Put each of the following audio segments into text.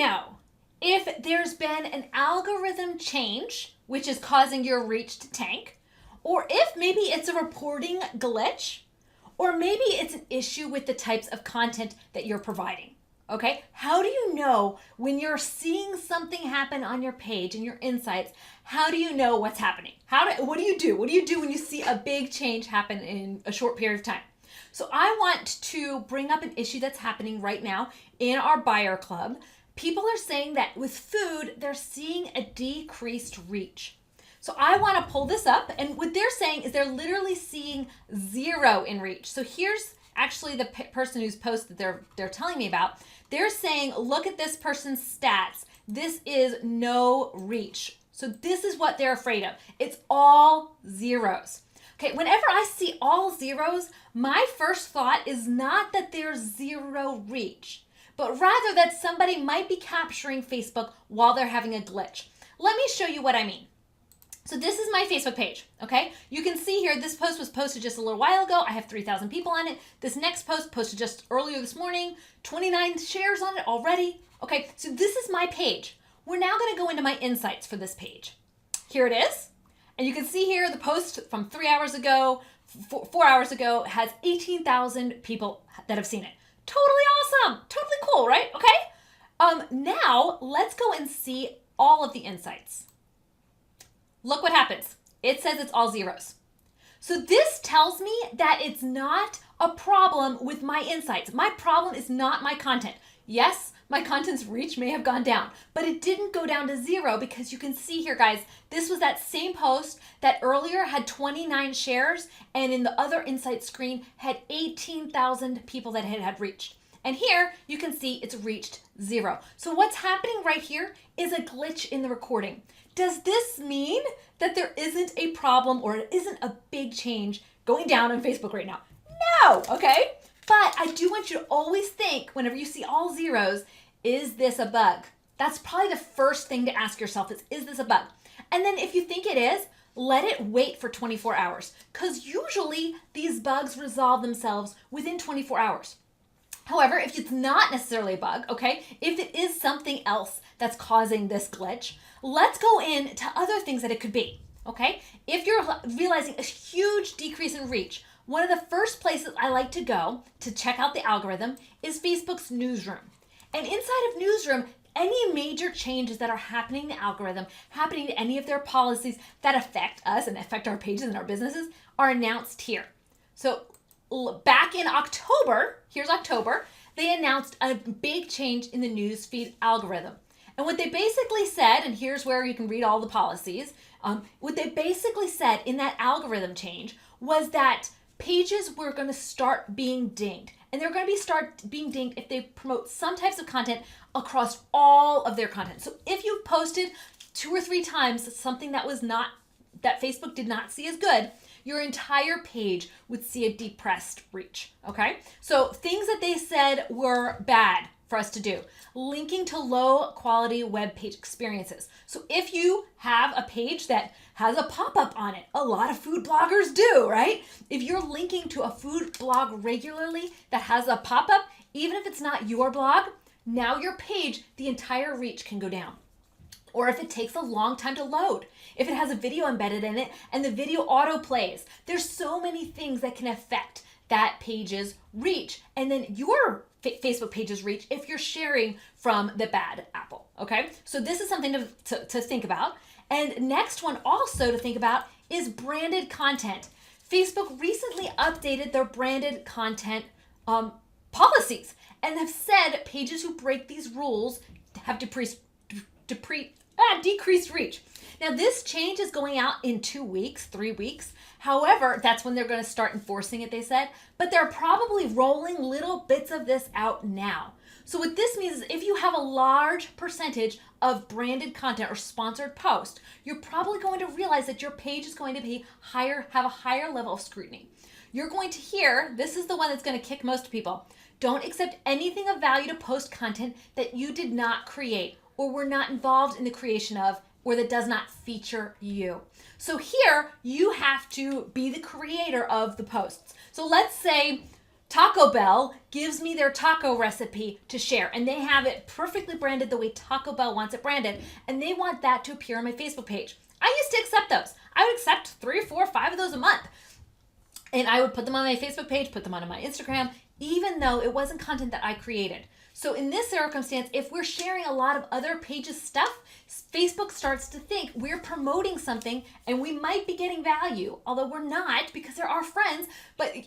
know if there's been an algorithm change, which is causing your reach to tank, or if maybe it's a reporting glitch, or maybe it's an issue with the types of content that you're providing. Okay, how do you know when you're seeing something happen on your page and your insights? How do you know what's happening? What do you do? What do you do when you see a big change happen in a short period of time? So I want to bring up an issue that's happening right now in our buyer club. People are saying that with food, they're seeing a decreased reach. So I want to pull this up, and what they're saying is they're literally seeing 0 in reach. So here's actually the person whose post that they're telling me about. They're saying, look at this person's stats. This is no reach. So this is what they're afraid of. It's all zeros. Okay, whenever I see all zeros, my first thought is not that there's 0 reach, but rather that somebody might be capturing Facebook while they're having a glitch. Let me show you what I mean. So this is my Facebook page, okay? You can see here, this post was posted just a little while ago. I have 3,000 people on it. This next post posted just earlier this morning, 29 shares on it already. Okay, so this is my page. We're now gonna go into my insights for this page. Here it is. And you can see here the post from 3 hours ago, 4 hours ago, has 18,000 people that have seen it. Totally awesome, totally cool, right? Okay, now let's go and see all of the insights. Look what happens. It says it's all zeros. So this tells me that it's not a problem with my insights. My problem is not my content. Yes, my content's reach may have gone down, but it didn't go down to 0 because you can see here, guys, this was that same post that earlier had 29 shares and in the other insight screen had 18,000 people that had reached. And here you can see it's reached 0. So what's happening right here is a glitch in the recording. Does this mean that there isn't a problem or it isn't a big change going down on Facebook right now? No, okay? But I do want you to always think, whenever you see all zeros, is this a bug? That's probably the first thing to ask yourself is this a bug? And then if you think it is, let it wait for 24 hours because usually these bugs resolve themselves within 24 hours. However, if it's not necessarily a bug, okay, if it is something else that's causing this glitch, let's go into other things that it could be, okay? If you're realizing a huge decrease in reach, one of the first places I like to go to check out the algorithm is Facebook's Newsroom. And inside of Newsroom, any major changes that are happening in the algorithm, happening to any of their policies that affect us and affect our pages and our businesses are announced here. So back in October, here's October, they announced a big change in the newsfeed algorithm. And what they basically said, and here's where you can read all the policies, what they basically said in that algorithm change was that pages were going to start being dinged. And they're going to start being dinged if they promote some types of content across all of their content. So if you've posted 2 or 3 times something that Facebook did not see as good, your entire page would see a depressed reach, okay? So things that they said were bad for us to do. Linking to low quality web page experiences. So if you have a page that has a pop-up on it, a lot of food bloggers do, right? If you're linking to a food blog regularly that has a pop-up, even if it's not your blog, now your page, the entire reach can go down. Or if it takes a long time to load, if it has a video embedded in it and the video auto plays, there's so many things that can affect that page's reach and then your Facebook page's reach if you're sharing from the bad apple, okay? So this is something to think about. And next one also to think about is branded content. Facebook recently updated their branded content policies and have said pages who break these rules have decreased reach. Now this change is going out in 2 weeks, 3 weeks. However, that's when they're going to start enforcing it, they said, but they're probably rolling little bits of this out now. So what this means is if you have a large percentage of branded content or sponsored posts, you're probably going to realize that your page is going to be have a higher level of scrutiny. You're going to hear, this is the one that's going to kick most people, don't accept anything of value to post content that you did not create or were not involved in the creation of, or that does not feature you. So here, you have to be the creator of the posts. So let's say Taco Bell gives me their taco recipe to share, and they have it perfectly branded the way Taco Bell wants it branded, and they want that to appear on my Facebook page. I used to accept those. I would accept 3, 4, 5 of those a month. And I would put them on my Facebook page, put them on my Instagram, even though it wasn't content that I created. So in this circumstance, if we're sharing a lot of other pages' stuff, Facebook starts to think we're promoting something and we might be getting value, although we're not because they're our friends,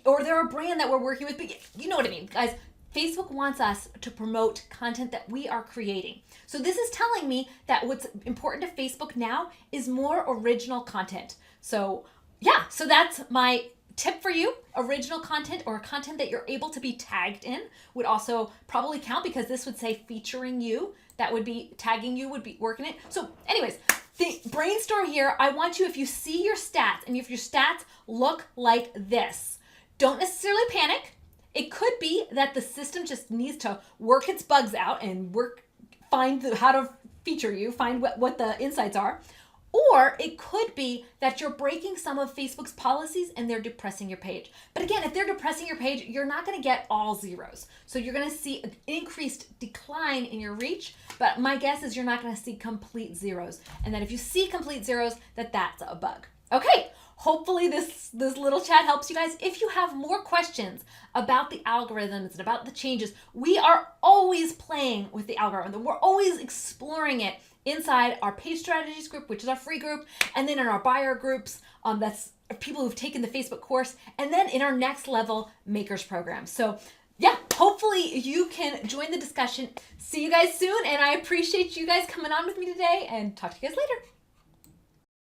or they're a brand that we're working with. But you know what I mean, guys. Facebook wants us to promote content that we are creating. So this is telling me that what's important to Facebook now is more original content. So yeah, so that's my tip for you. Original content or content that you're able to be tagged in would also probably count, because this would say featuring you. That would be tagging you, would be working it. So anyways, the brainstorm here, I want you, if you see your stats and if your stats look like this, don't necessarily panic. It could be that the system just needs to work its bugs out and find how to feature you, find what the insights are. Or it could be that you're breaking some of Facebook's policies and they're depressing your page. But again, if they're depressing your page, you're not going to get all zeros. So you're going to see an increased decline in your reach. But my guess is you're not going to see complete zeros. And that if you see complete zeros, that's a bug. Okay, hopefully this little chat helps you guys. If you have more questions about the algorithms and about the changes, we are always playing with the algorithm. We're always exploring it inside our page strategies group, which is our free group, and then in our buyer groups, that's people who've taken the Facebook course, and then in our next level makers program. So yeah, hopefully you can join the discussion. See you guys soon, and I appreciate you guys coming on with me today, and talk to you guys later.